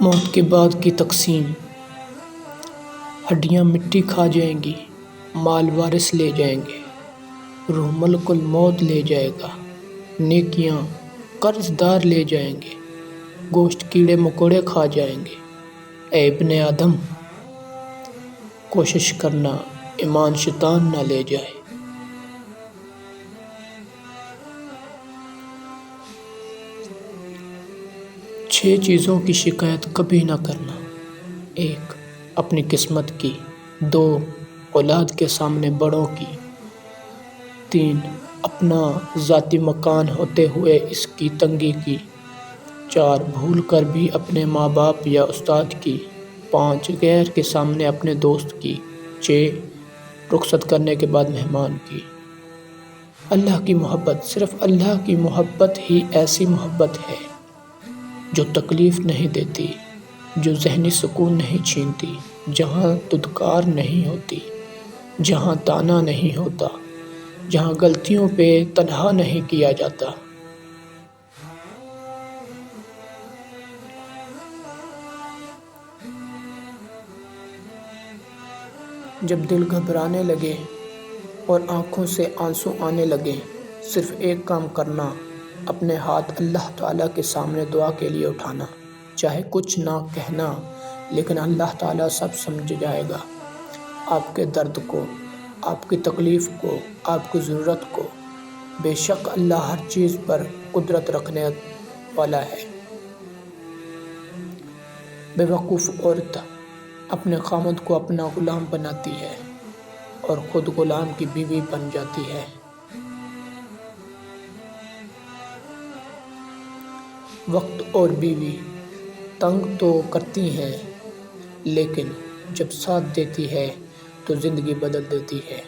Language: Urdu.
موت کے بعد کی تقسیم۔ ہڈیاں مٹی کھا جائیں گی، مال وارث لے جائیں گے، روح ملک الموت لے جائے گا، نیکیاں قرض دار لے جائیں گے، گوشت کیڑے مکوڑے کھا جائیں گے۔ اے ابن آدم، کوشش کرنا ایمان شیطان نہ لے جائے۔ 6 چیزوں کی شکایت کبھی نہ کرنا۔ 1. اپنی قسمت کی۔ 2. اولاد کے سامنے بڑوں کی۔ 3. اپنا ذاتی مکان ہوتے ہوئے اس کی تنگی کی۔ 4. بھول کر بھی اپنے ماں باپ یا استاد کی۔ 5. غیر کے سامنے اپنے دوست کی۔ 6. رخصت کرنے کے بعد مہمان کی۔ اللہ کی محبت۔ صرف اللہ کی محبت ہی ایسی محبت ہے جو تکلیف نہیں دیتی، جو ذہنی سکون نہیں چھینتی، جہاں دھتکار نہیں ہوتی، جہاں تانا نہیں ہوتا، جہاں غلطیوں پہ تنہا نہیں کیا جاتا۔ جب دل گھبرانے لگے اور آنکھوں سے آنسو آنے لگیں، صرف ایک کام کرنا، اپنے ہاتھ اللہ تعالیٰ کے سامنے دعا کے لیے اٹھانا۔ چاہے کچھ نہ کہنا، لیکن اللہ تعالیٰ سب سمجھ جائے گا، آپ کے درد کو، آپ کی تکلیف کو، آپ کی ضرورت کو۔ بے شک اللہ ہر چیز پر قدرت رکھنے والا ہے۔ بے وقوف عورت اپنے خامد کو اپنا غلام بناتی ہے اور خود غلام کی بیوی بن جاتی ہے۔ وقت اور بیوی تنگ تو کرتی ہیں، لیکن جب ساتھ دیتی ہے تو زندگی بدل دیتی ہے۔